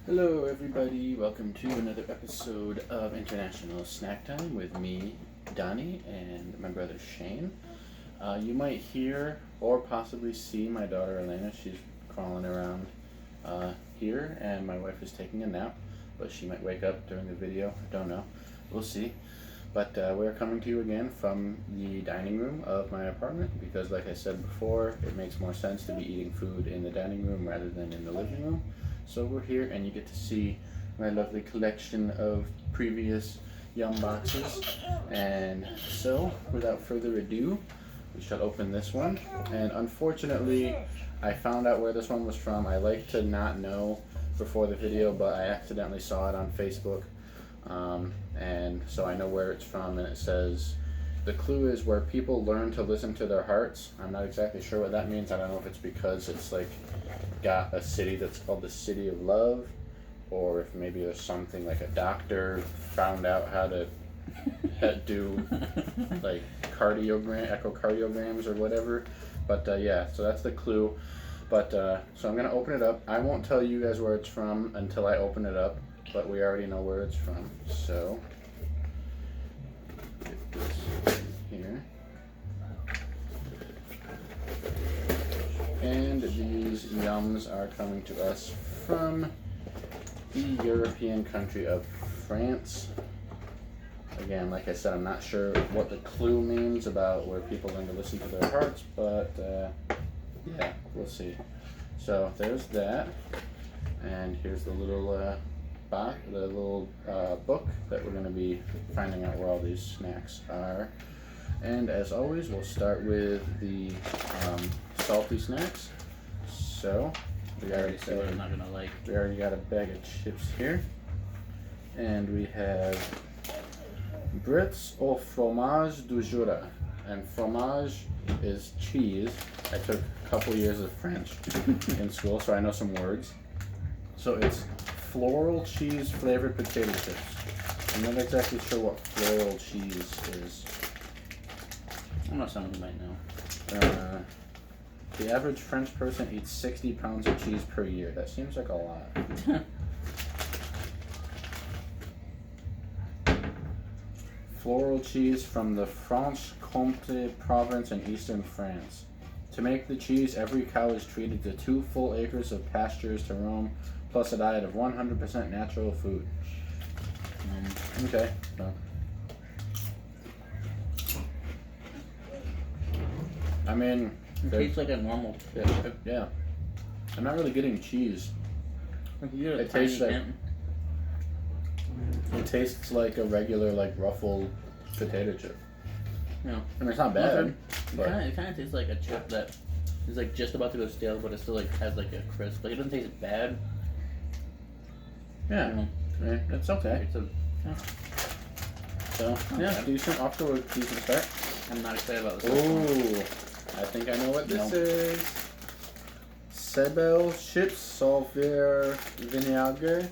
Hello everybody, welcome to another episode of International Snack Time with me, Donnie, and my brother Shane. You might hear or possibly see my daughter Elena. She's crawling around here, and my wife is taking a nap, but she might wake up during the video. I don't know. We'll see. But we're coming to you again from the dining room of my apartment because, like I said before, it makes more sense to be eating food in the dining room rather than in the living room. So we're here and you get to see my lovely collection of previous Yum boxes. And so, without further ado, we shall open this one. And unfortunately, I found out where this one was from. I like to not know before the video, but I accidentally saw it on Facebook. And so I know where it's from, and it says, the clue is where people learn to listen to their hearts. I'm not exactly sure what that means. I don't know if it's because it's like got a city that's called the City of Love, or if maybe there's something like a doctor found out how to do like echocardiograms or whatever. But yeah, so that's the clue. But so I'm gonna open it up. I won't tell you guys where it's from until I open it up, but we already know where it's from. So get this here. And these Yums are coming to us from the European country of France. Again, like I said, I'm not sure what the clue means about where people learn to listen to their hearts, but yeah, we'll see. So there's that, and here's the little book that we're going to be finding out where all these snacks are. And as always, we'll start with the salty snacks. So we already I'm not gonna like. We already got a bag of chips here, and we have Brits au fromage du Jura, and fromage is cheese. I took a couple years of French in school, so I know some words. So it's floral cheese flavored potato chips. I'm not exactly sure what floral cheese is. I know someone who might know. The average French person eats 60 pounds of cheese per year. That seems like a lot. Floral cheese from the Franche-Comté province in eastern France. To make the cheese, every cow is treated to 2 full acres of pastures to roam, plus a diet of 100% natural food. Okay. So. I mean, it tastes like a normal chip. Yeah. I'm not really getting cheese. It tastes like it tastes like a regular like ruffled potato chip. Yeah. I mean, it's not bad. It kind of tastes like a chip that is like just about to go stale, but it still like has like a crisp. Like it doesn't taste bad. Yeah. It's okay. Yeah. So yeah, decent. Off to a decent start. I'm not excited about this. Ooh. I think I know what this is. Sebel chips Solver vinegar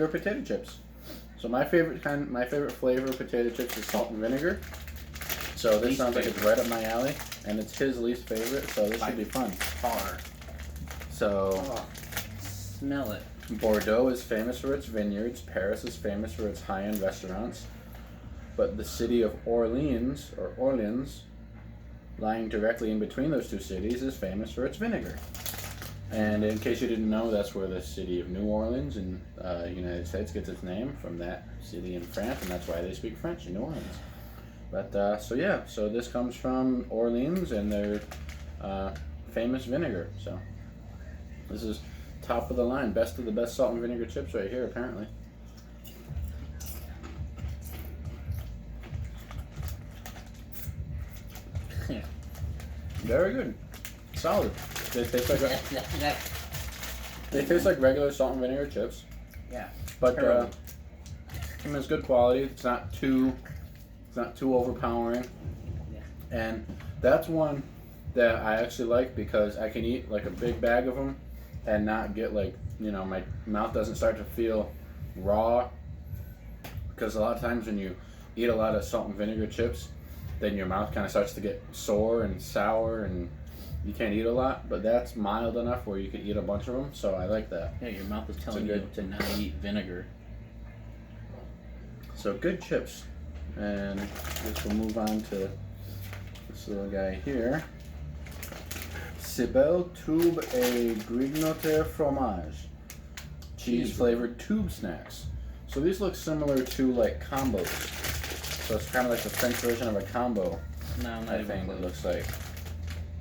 potato chips. So my favorite flavor of potato chips is salt and vinegar. So this sounds like it's right up my alley, and it's his least favorite. So this should be fun. Far. So smell it. Bordeaux is famous for its vineyards. Paris is famous for its high-end restaurants. But the city of Orleans, lying directly in between those two cities, is famous for its vinegar. And in case you didn't know, that's where the city of New Orleans in the United States gets its name, from that city in France, and that's why they speak French in New Orleans. But so this comes from Orleans and their famous vinegar. So this is top of the line, best of the best salt and vinegar chips right here, apparently. Very good. Solid. They taste like regular salt and vinegar chips. Yeah. But I mean, it's good quality. It's not too overpowering. Yeah. And that's one that I actually like because I can eat like a big bag of them and not get like, my mouth doesn't start to feel raw. Because a lot of times when you eat a lot of salt and vinegar chips, then your mouth kind of starts to get sore and sour, and you can't eat a lot, but that's mild enough where you can eat a bunch of them. So I like that. Yeah, your mouth is telling you to not eat vinegar. So good chips, and I guess we'll move on to this little guy here. Cibel Tube et Grignoter Fromage. Cheese flavored tube snacks. So these look similar to like combos. So it's kind of like the French version of a combo. No, not I even think close. it looks like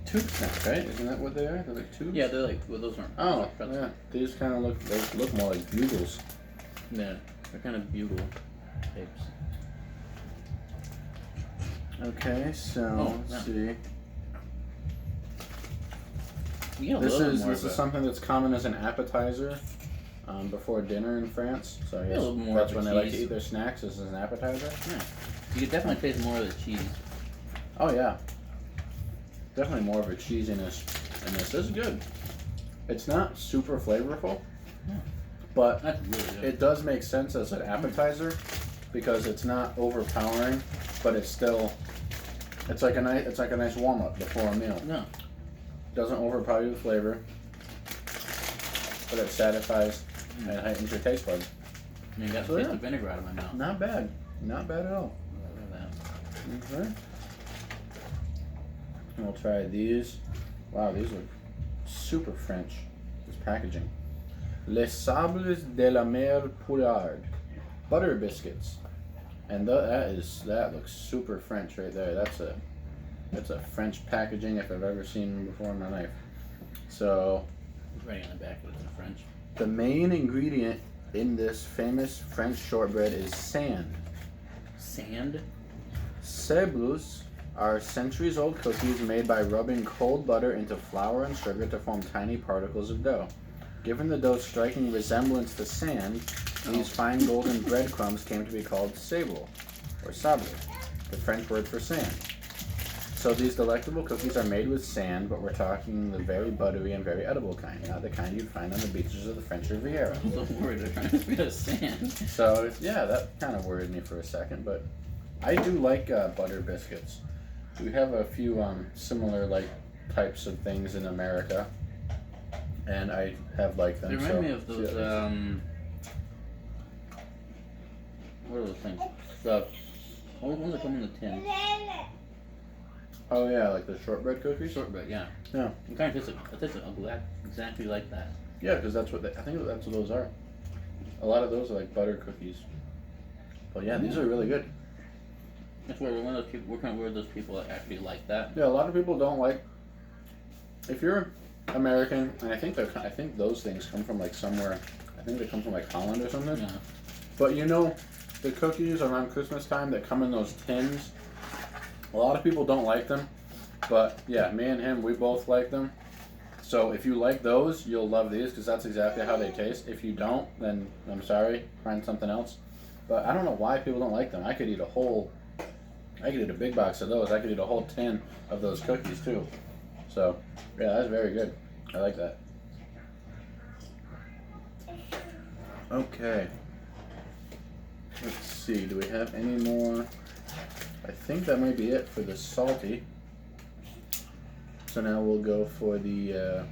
tube snacks, right? Isn't that what they are? They're like tubes. Yeah, they're like, well, those aren't. Oh, yeah. These kind of look more like bugles. Yeah, they're kind of bugle shapes. Okay, so let's see. This is something that's common as an appetizer before dinner in France. So I guess that's when they like to eat their snacks, as an appetizer. Yeah, you can definitely taste more of the cheese. Oh yeah, definitely more of a cheesiness in this. This is good. It's not super flavorful, but That's really good. it does make sense as an appetizer because it's not overpowering, but it's still it's like a nice warm up before a meal. No. Doesn't overpower the flavor, but it satisfies and heightens your taste buds. I mean, you got to taste the vinegar out of my mouth. Not bad. Not bad at all. Look at that. Okay. And we'll try these. Wow, these look super French. This packaging. Les Sables de la Mer Poulard. Butter biscuits. And that looks super French right there. That's a French packaging if I've ever seen them before in my life. So, It's writing on the back, but it's in French. the main ingredient in this famous French shortbread is sand. Sand? Sables are centuries-old cookies made by rubbing cold butter into flour and sugar to form tiny particles of dough. Given the dough's striking resemblance to sand, these fine golden breadcrumbs came to be called sable, or sable, the French word for sand. So these delectable cookies are made with sand, but we're talking the very buttery and very edible kind, not the kind you'd find on the beaches of the French Riviera. I'm so worried they're trying to feed us sand. So yeah, that kind of worried me for a second, but I do like butter biscuits. We have a few similar like types of things in America, and I have liked them. They remind me of those. What are those things? The ones that come in the tin. Oh yeah, like the shortbread cookies. Shortbread, yeah. Yeah. It kind of tastes exactly like that. Yeah, because that's what I think that's what those are. A lot of those are like butter cookies. But yeah, these are really good. That's where we're one of those people. We're kind of one of those people that actually like that. Yeah, a lot of people don't like. If you're American, and I think those things come from like somewhere. I think they come from like Holland or something. Yeah. But you know, the cookies around Christmas time that come in those tins. A lot of people don't like them, but yeah, me and him, we both like them. So if you like those, you'll love these because that's exactly how they taste. If you don't, then I'm sorry, find something else. But I don't know why people don't like them. I could eat a big box of those. I could eat a whole tin of those cookies too. So yeah, that's very good. I like that. Okay. Let's see, do we have any more? I think that might be it for the salty. So now we'll go for the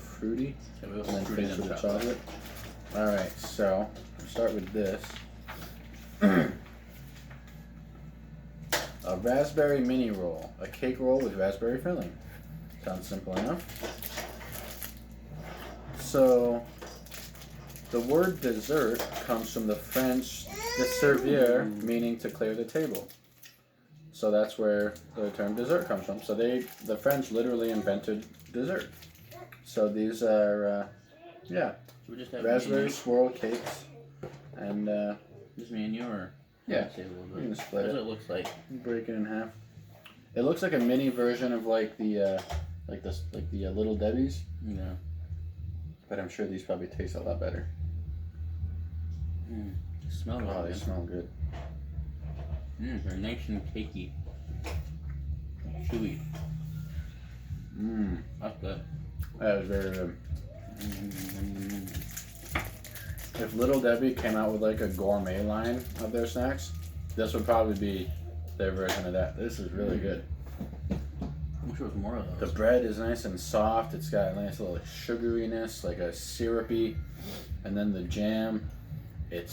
fruity, and then finish with the chocolate. All right, so we'll start with this. A raspberry mini roll, a cake roll with raspberry filling. Sounds simple enough. So the word dessert comes from the French desservir, meaning to clear the table. So that's where the term dessert comes from. So the French literally invented dessert. So these are, So we just have raspberry swirl cakes, and Just me and you, or yeah, say a little you bit. can split That's it. what it looks like. Break it in half. It looks like a mini version of like the Little Debbie's, Yeah. but I'm sure these probably taste a lot better. Smell Oh, really they good. smell good. They're nice and cakey. Chewy. That's good. That was very good. If Little Debbie came out with like a gourmet line of their snacks, this would probably be their version of that. This is really good. We wish there was more of The those. bread is nice and soft. It's got a nice little sugariness, like a syrupy. And then the jam, you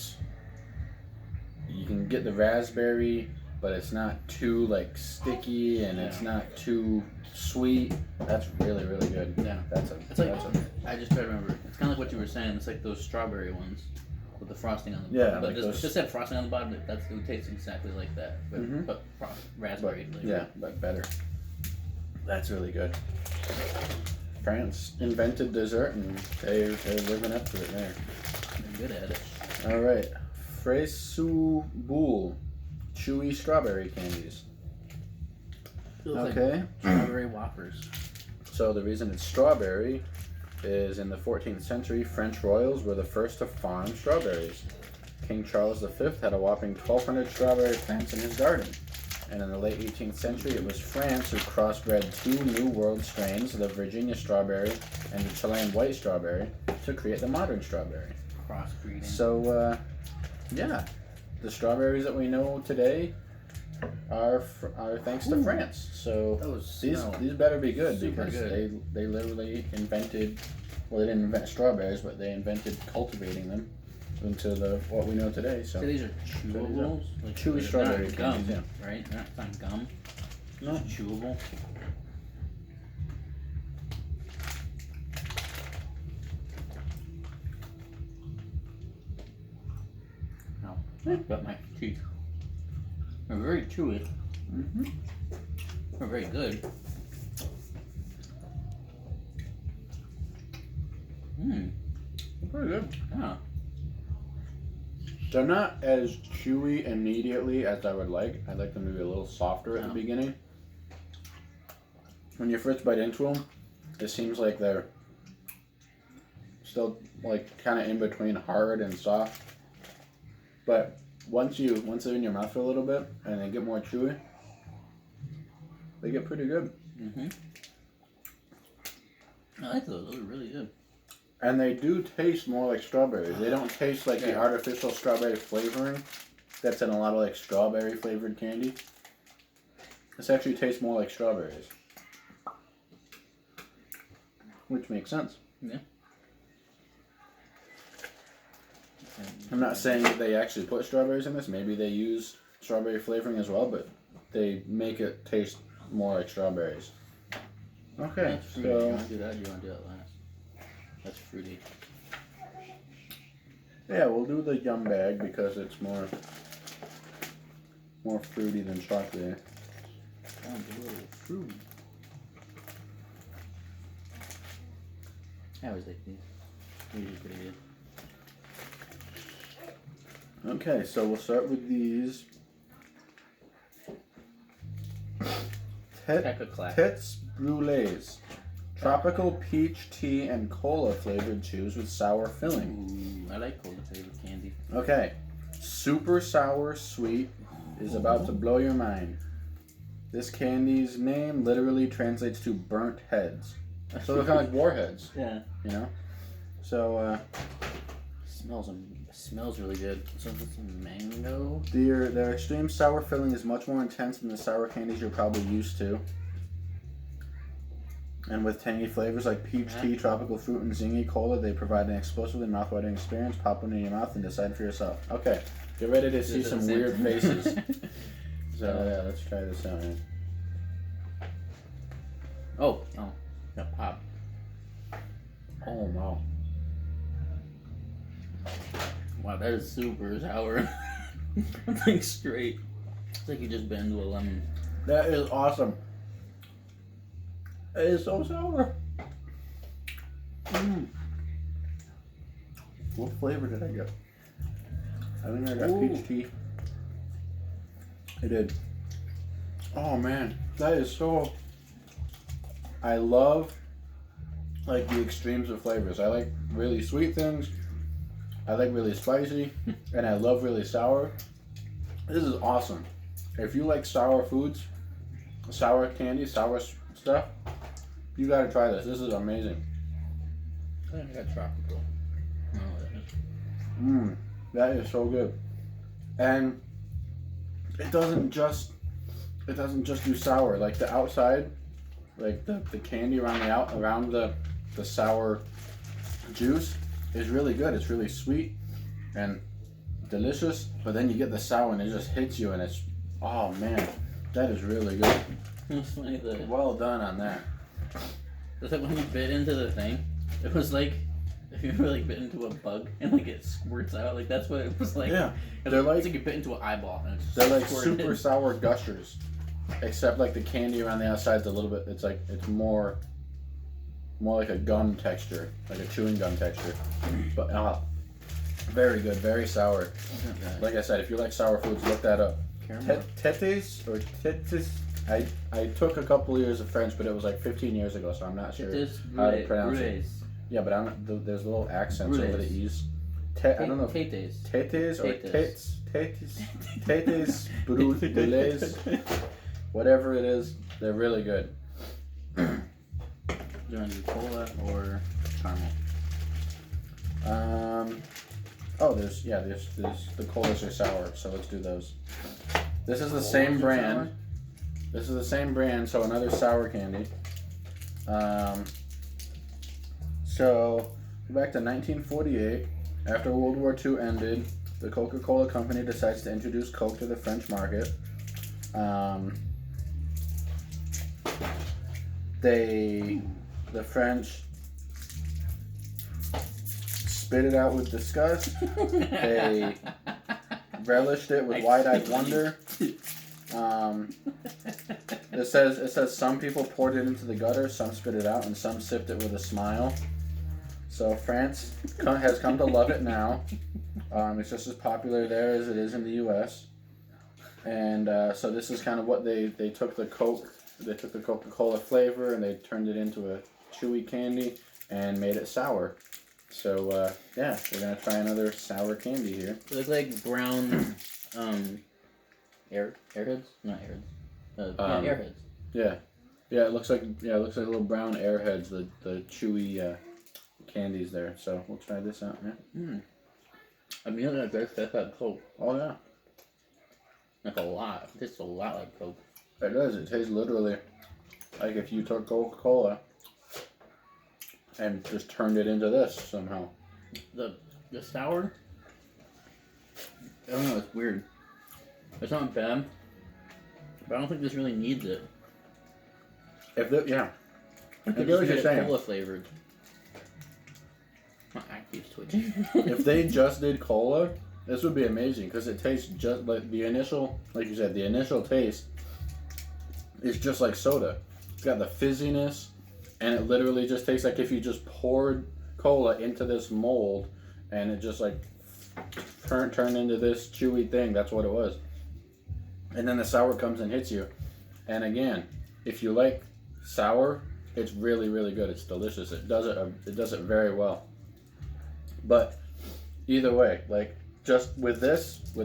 can get the raspberry, but it's not too like sticky and it's not too sweet. That's really, really good. Yeah. It's like I just try to remember. It's kind of like what you were saying. It's like those strawberry ones with the frosting on the Yeah, bottom. But like just have frosting on the bottom. It would taste exactly like that. But raspberry flavor. yeah, but better. That's really good. France invented dessert and they're living up to it there. They're good at it. All right, Fraisu Boule, chewy strawberry candies. Okay. Like strawberry whoppers. So the reason it's strawberry is in the 14th century, French royals were the first to farm strawberries. King Charles V had a whopping 1,200 strawberry plants in his garden. And in the late 18th century, it was France who crossbred two New World strains, the Virginia strawberry and the Chilean white strawberry, to create the modern strawberry. Crossbreeding. So, yeah, the strawberries that we know today are thanks to France. So these better be good because they literally invented. Well, they didn't invent strawberries, but they invented cultivating them into what we know today. So these are chewables, like chewy strawberry gum, candies, right? They're not gum. No, Chewable. No, I've got my teeth. They're very chewy. Mm-hmm. They're very good. Pretty good. Yeah. They're not as chewy immediately as I would like. I'd like them to be a little softer at the beginning. When you first bite into them, it seems like they're still like kind of in between hard and soft. But once they're in your mouth for a little bit and they get more chewy, they get pretty good. Mm-hmm. I like those. Those are really good. And they do taste more like strawberries. They don't taste like the artificial strawberry flavoring that's in a lot of like strawberry flavored candy. This actually tastes more like strawberries. Which makes sense. Yeah. I'm not saying that they actually put strawberries in this. Maybe they use strawberry flavoring as well, but they make it taste more like strawberries. Okay, so you want to do that? Or you want to do that last? That's fruity. Yeah, we'll do the yum bag because it's more fruity than chocolate. Sounds a little fruity. I always like these. These are pretty good. Okay, so we'll start with these. Tits Brulees. Tropical peach tea and cola flavored chews with sour filling. Ooh, I like cola flavored candy. Okay, super sour sweet is about to blow your mind. This candy's name literally translates to burnt heads. So they're kind of like warheads. Yeah. You know? So, smells really good. So it's some mango. Their extreme sour filling is much more intense than the sour candies you're probably used to. And with tangy flavors like peach tea, tropical fruit, and zingy cola, they provide an explosively mouth-watering experience. Pop one in your mouth and decide for yourself. Okay, get ready to see some weird faces. So yeah, let's try this out, man. Oh, yeah, pop. Oh wow. Wow, that is super sour. That's like straight. It's like you just bit into a lemon. That is awesome. It is so sour. What flavor did I get? I think I got peach tea. I did. Oh man, that is so... I love like the extremes of flavors. I like really sweet things. I like really spicy. And I love really sour. This is awesome. If you like sour foods, sour candy, sour stuff, you gotta try this. This is amazing. I think I got tropical. That is so good. And it doesn't just do sour. Like the outside like the candy around the sour juice is really good. It's really sweet and delicious, but then you get the sour and it just hits you, and it's, oh man, that is really good. It's funny that Well done on that. it's like when you bit into the thing, it was like if you ever like bit into a bug and like it squirts out, like that's what it was like. Yeah, It's they're like it's like you bit into an eyeball and it's they're like squirted. super sour gushers, except like the candy around the outside's a little bit. It's more like a gum texture, like a chewing gum texture, but very good, very sour. Like I said, if you like sour foods, look that up. Tetes or tetes. I took a couple years of French, but it was like 15 years ago, so I'm not sure how to pronounce it. Yeah, but there's little accents over the E's. I don't know. Tetes. Tetes or tetes brûlées. Whatever it is, they're really good. Do you want to do cola or caramel? There's the colas are sour, so let's do those. This is the same brand. This is the same brand, so another sour candy. So back to 1948, after World War II ended, the Coca-Cola company decides to introduce Coke to the French market. The French spit it out with disgust. They relished it with wide-eyed wonder. It says some people poured it into the gutter, some spit it out, and some sipped it with a smile. So France has come to love it now. It's just as popular there as it is in the U.S. And so this is kind of what they took the Coca-Cola flavor and they turned it into a chewy candy and made it sour. So we're gonna try another sour candy here. They look like brown airheads, not airheads. Airheads. Yeah, it looks like little brown airheads. The chewy candies there. So we'll try this out. Yeah. I mean, that tastes just like Coke. Oh yeah. Like a lot. It tastes a lot like Coke. It does. It tastes literally like if you took Coca-Cola and just turned it into this somehow. The sour, I don't know, it's weird. It's not bad, but I don't think this really needs it. I get what you're saying. Cola flavored. My eye keeps twitching. If they just did cola, this would be amazing because it tastes just like the initial, like you said, the initial taste is just like soda. It's got the fizziness, and it literally just tastes like if you just poured cola into this mold and it just like turned into this chewy thing. That's what it was. And then the sour comes and hits you. And again, if you like sour, it's really, really good. It's delicious. It does it very well. But either way, like just with the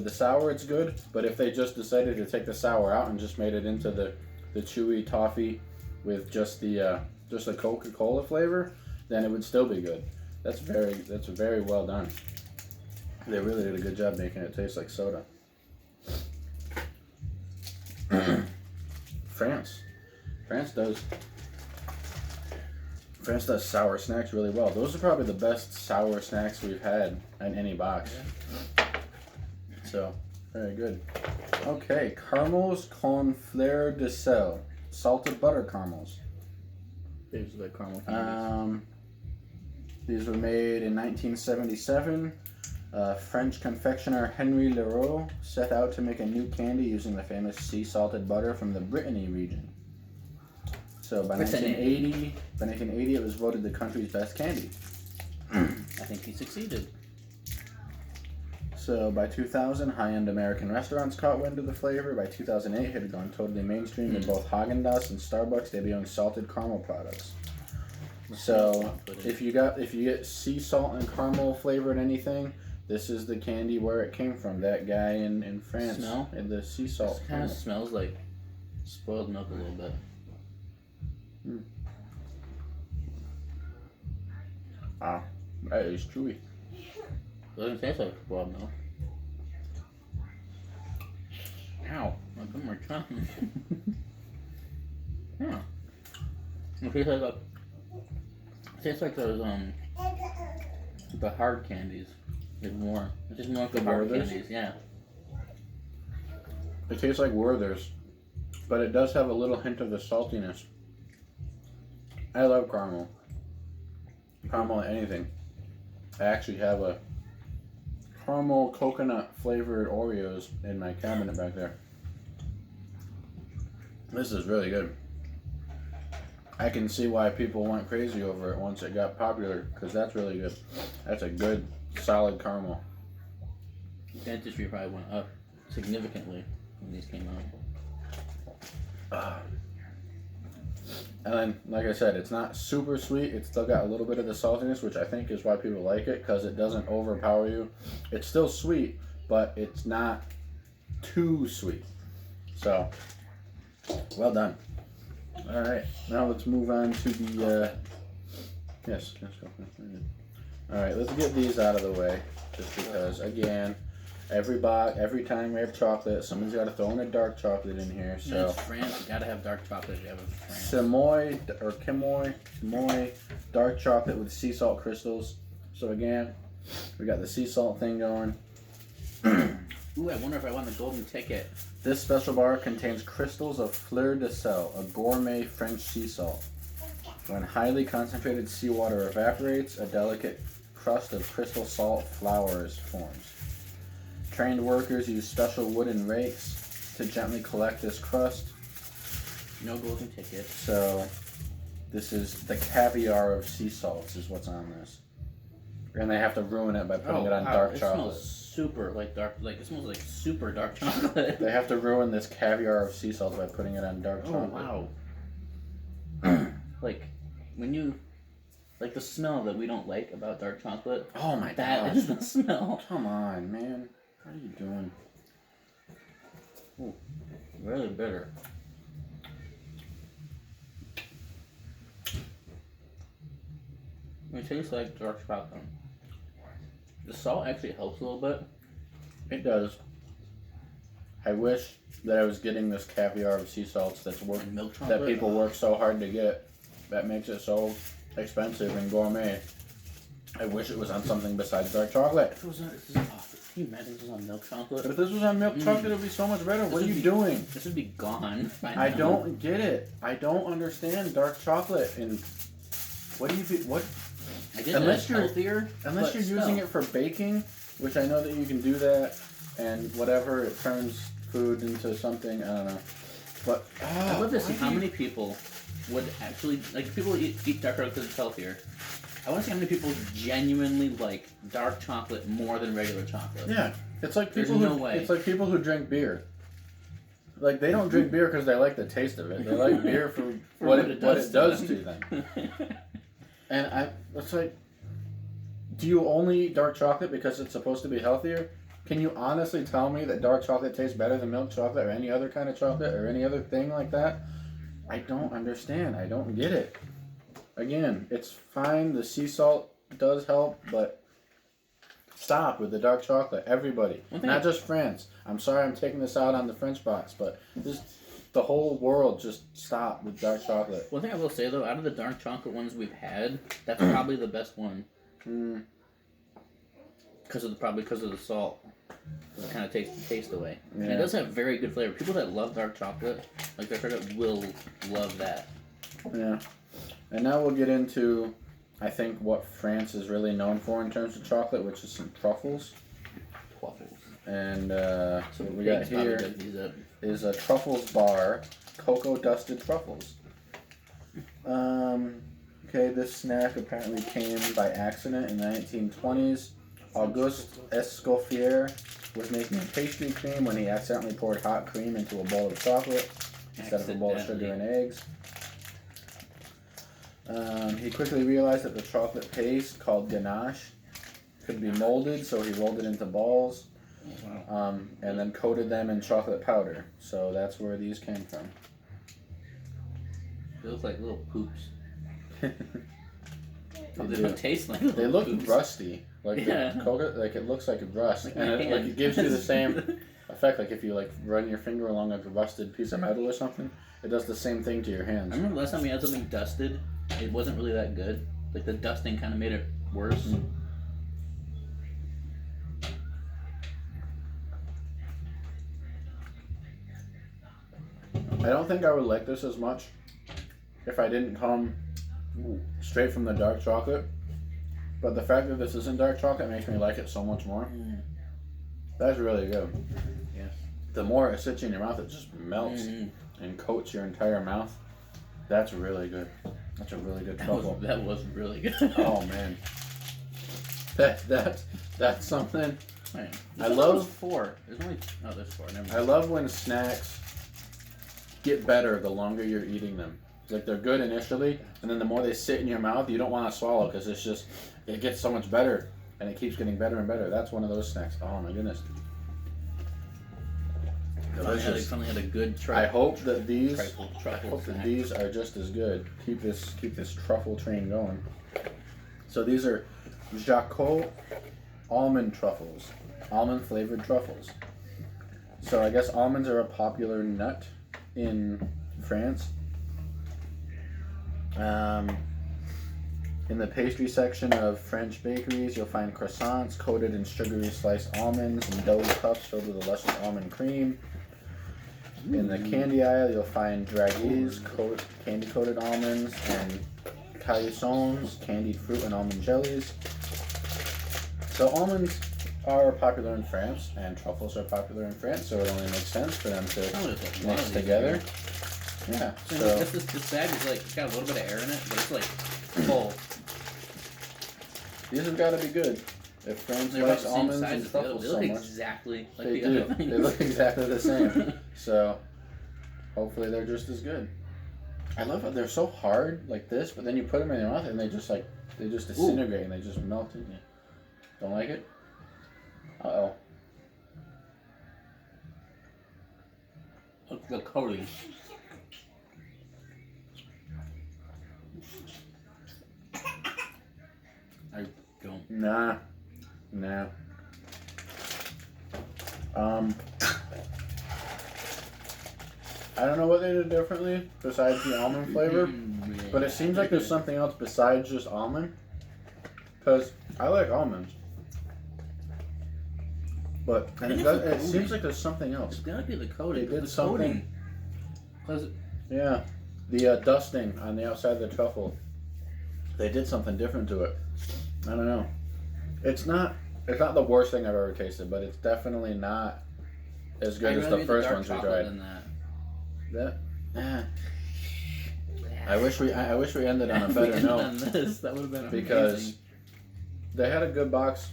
sour, it's good. But if they just decided to take the sour out and just made it into the chewy toffee with just the Coca-Cola flavor, then it would still be good. That's very well done. They really did a good job making it taste like soda. France does sour snacks really well. Those are probably the best sour snacks we've had in any box. So, very good. Okay, caramels con fleur de sel. Salted butter caramels. These are like caramel candies. These were made in 1977. French confectioner Henri Leroux set out to make a new candy using the famous sea-salted butter from the Brittany region. So by 1980, it was voted the country's best candy. I think he succeeded. So by 2000, high-end American restaurants caught wind of the flavor. By 2008, it had gone totally mainstream with both Haagen-Dazs and Starbucks debuting salted caramel products. So if you get sea salt and caramel flavored anything, this is the candy where it came from. That guy in France. Smell? And the sea salt. It kind of smells like spoiled milk a little bit. Wow, that is chewy. It doesn't taste like spoiled milk. Ow, I put my tongue. Yeah. It tastes like those the hard candies. It's more. It's just more like the hard Werther's? candies. Yeah. It tastes like Werther's, but it does have a little hint of the saltiness. I love caramel. Caramel anything. I actually have a caramel coconut flavored Oreos in my cabinet back there. This is really good. I can see why people went crazy over it once it got popular, because that's really good. That's a good, solid caramel. Dentistry probably went up significantly when these came out. And then, like I said, it's not super sweet. It's still got a little bit of the saltiness, which I think is why people like it, because it doesn't overpower you. It's still sweet, but it's not too sweet. So, well done. All right, now let's move on to the. Yes, let's go. All right, let's get these out of the way, just because, again, every time we have chocolate, someone's got to throw in a dark chocolate in here. So it's France. You gotta have dark chocolate if you have a France. Kimoy dark chocolate with sea salt crystals. So again, we got the sea salt thing going. Ooh, I wonder if I won the golden ticket. This special bar contains crystals of fleur de sel, a gourmet French sea salt. When highly concentrated seawater evaporates, a delicate crust of crystal salt flowers forms. Trained workers use special wooden rakes to gently collect this crust. No golden ticket. So, this is the caviar of sea salts is what's on this. And they have to ruin it by putting it on dark chocolate. It smells super dark, it smells like super dark chocolate. They have to ruin this caviar of sea salt by putting it on dark chocolate. Oh, wow. When you, the smell that we don't like about dark chocolate. Oh my god. That is the smell. Come on, man. What are you doing? Ooh, really bitter. It tastes like dark chocolate. The salt actually helps a little bit. It does. I wish that I was getting this caviar of sea salts Milk chocolate? that people work so hard to get. That makes it so expensive and gourmet. I wish it was on something besides dark chocolate. If it was on, can you imagine if this was on milk chocolate? But if this was on milk chocolate, it would be so much better. What are you doing? This would be gone by now. I don't get it. I don't understand dark chocolate. And what do you be? What? I guess unless you're healthier. Unless you're using it for baking, which I know that you can do that, and whatever, it turns food into something. I don't know. But I'd love to see how many people would actually people eat dark chocolate because it's healthier. I want to see how many people genuinely like dark chocolate more than regular chocolate. Yeah, it's like people It's like people who drink beer. Like, they don't drink beer because they like the taste of it. They like beer for what it does to them. And it's like, do you only eat dark chocolate because it's supposed to be healthier? Can you honestly tell me that dark chocolate tastes better than milk chocolate or any other kind of chocolate or any other thing like that? I don't understand. I don't get it. Again, it's fine. The sea salt does help, but stop with the dark chocolate. Everybody. Not just France. I'm sorry I'm taking this out on the French box, but just the whole world, just stop with dark chocolate. One thing I will say, though, out of the dark chocolate ones we've had, that's probably the best one. Because of the salt. It kind of takes the taste away. Yeah. And it does have very good flavor. People that love dark chocolate, will love that. Yeah. And now we'll get into, I think, what France is really known for in terms of chocolate, which is some truffles. And what we got here is a truffles bar, cocoa dusted truffles. Okay, this snack apparently came by accident in the 1920s. Auguste Escoffier was making a pastry cream when he accidentally poured hot cream into a bowl of chocolate instead of a bowl of sugar and eggs. He quickly realized that the chocolate paste, called ganache, could be molded, so he rolled it into balls, and then coated them in chocolate powder. So that's where these came from. They look like little poops. They don't taste like They look poops. Rusty. Like the cocoa, like it looks like a rust, and it gives you the same effect. Like if you run your finger along like a rusted piece of metal or something, it does the same thing to your hands. I remember last time we had something dusted, it wasn't really that good. Like the dusting kind of made it worse. Mm. I don't think I would like this as much if I didn't come straight from the dark chocolate. But the fact that this isn't dark chocolate makes me like it so much more. That's really good. Yeah. The more it sits in your mouth, it just melts and coats your entire mouth. That's really good. That's a really good truffle. That was really good. Oh man. That's something. Man, I love- There's 4. There's only there's 4. Never mind. I love when snacks get better the longer you're eating them. Like they're good initially, and then the more they sit in your mouth, you don't want to swallow because it gets so much better, and it keeps getting better and better. That's one of those snacks. Oh my goodness. Finally had a good I hope that these truffle snack. these are just as good. Keep this truffle train going. So these are Jacot almond truffles, almond flavored truffles. So I guess almonds are a popular nut in France. In the pastry section of French bakeries, you'll find croissants coated in sugary sliced almonds and dough puffs filled with a luscious almond cream. In the candy aisle, you'll find dragees, candy-coated almonds, and caillessons, candied fruit and almond jellies. So almonds are popular in France, and truffles are popular in France, so it only makes sense for them to mix together. Yeah, so This bag is like, it's got a little bit of air in it, but it's like full. these have got to be good. If France They're about likes the same almonds size and as the other. truffles They so look much, exactly like they the do. other things. They look exactly the same. So hopefully they're just as good. I love how they're so hard like this, but then you put them in your mouth and they just disintegrate and they just melt in you. Don't like it? Uh-oh. Look, the coating. I don't. Nah. I don't know what they did differently besides the almond flavor, but it seems like there's something else besides just almond. Because I like almonds. But and it seems like there's something else. It's gotta be the coating. They did the something. Coating. Yeah, the dusting on the outside of the truffle. They did something different to it. I don't know. It's not the worst thing I've ever tasted, but it's definitely not as good as the first ones we tried. I wish we ended on a better note. That would have been because amazing. they had a good box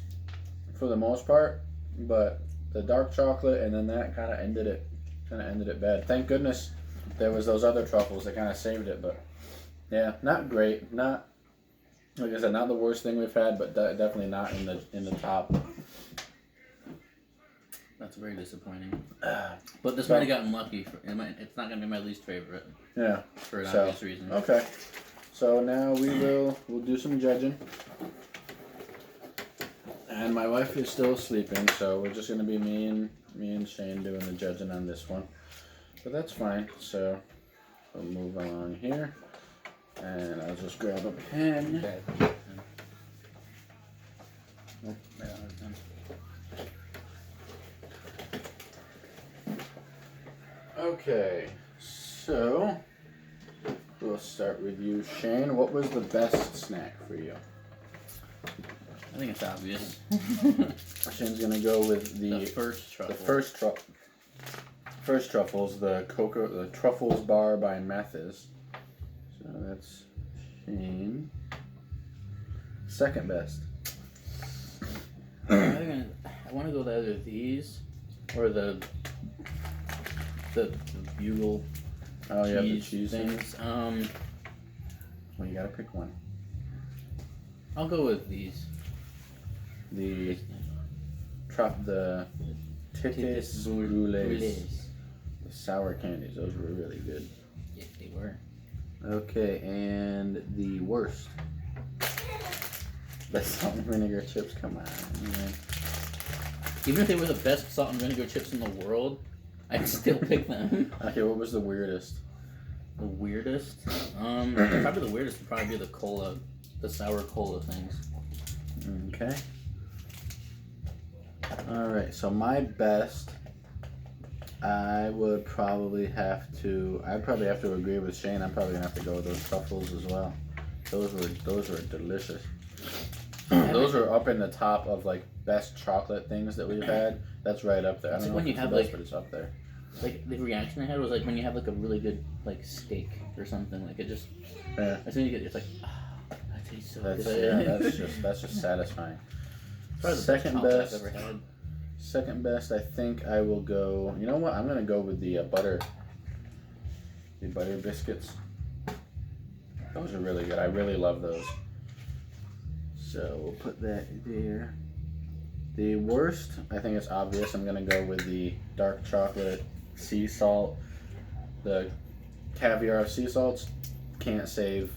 for the most part, but the dark chocolate and then that kind of ended it bad. Thank goodness there was those other truffles that kind of saved it, but yeah, not great. Not, like I said, not the worst thing we've had, but definitely not in the top. That's very disappointing. But this might have gotten lucky. It's not going to be my least favorite. Yeah. For an obvious reason. Okay. So now we'll do some judging. And my wife is still sleeping, so we're just going to be me and Shane doing the judging on this one. But that's fine. So we'll move along here. And I'll just grab a pen. Okay. Oh, right on it then. Okay, so we'll start with you, Shane. What was the best snack for you? I think it's obvious. Shane's gonna go with the first truffle. First truffles, the Truffles Bar by Mathis. So that's Shane. Second best. I want to go with either these or the bugle. Oh yeah, the cheese cheese things. Well, you gotta pick one. I'll go with these. The Titis Brûlés. The sour candies. Those were really good. Yeah, they were. Okay, and the worst. The salt and vinegar chips. Come on, man. Even if they were the best salt and vinegar chips in the world, I'd still pick them. Okay, what was the weirdest? The weirdest? Probably the weirdest would probably be the sour cola things. Okay. Alright, so my best, I'd probably have to agree with Shane. I'm probably gonna have to go with those truffles as well. Those were delicious. Those are up in the top of like best chocolate things that we've had. That's right up there. I don't know when if you it's have the best, like but it's up there. Like the reaction I had was like when you have like a really good like steak or something. Like it just as soon as you get it's like that tastes so good. That's just satisfying. Probably the Second best chocolate best. I've ever had. Second best, I think I will go. You know what? I'm gonna go with the butter biscuits. Those are really good. I really love those. So we'll put that there. The worst, I think it's obvious. I'm gonna go with the dark chocolate sea salt. The caviar of sea salts can't save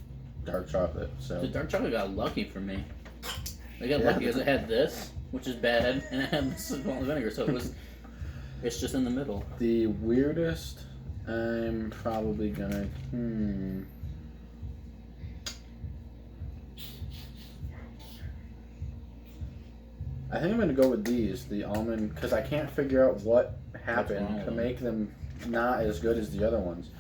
dark chocolate. So The dark chocolate got lucky for me. I got lucky because it had this, which is bad, and it had this salt and vinegar, so it's just in the middle. The weirdest, I'm probably gonna I think I'm gonna go with these, the almond, because I can't figure out what happened to make them not as good as the other ones.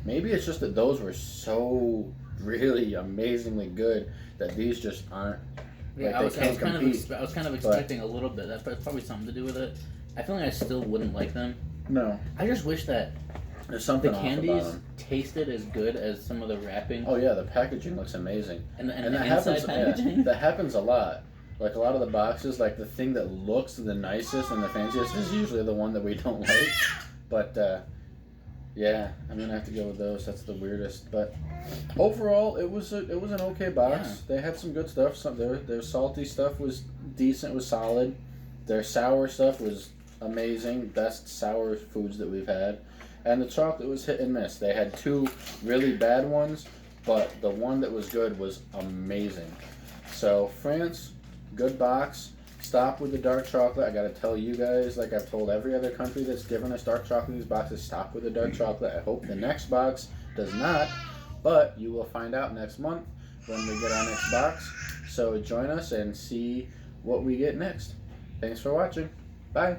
Maybe it's just that those were so really amazingly good that these just aren't. Yeah, Like, I was kind of expecting a little bit. That's probably something to do with it. I feel like I still wouldn't like them. No, I just wish that there's something the off about candies them. tasted as good as some of the wrapping. Oh yeah, the packaging looks amazing, and the that inside happens. packaging. Yeah, that happens a lot. Like a lot of the boxes, like the thing that looks the nicest and the fanciest is usually the one that we don't like. But yeah, I'm gonna have to go with those. That's the weirdest. But overall, it was an okay box. Yeah. They had some good stuff. Their salty stuff was decent, was solid. Their sour stuff was amazing. Best sour foods that we've had. And the chocolate was hit and miss. They had two really bad ones, but the one that was good was amazing. So France, good box. Stop with the dark chocolate. I gotta tell you guys, like I've told every other country that's given us dark chocolate in these boxes, stop with the dark chocolate. I hope the next box does not, but you will find out next month when we get our next box. So join us and see what we get next. Thanks for watching. Bye.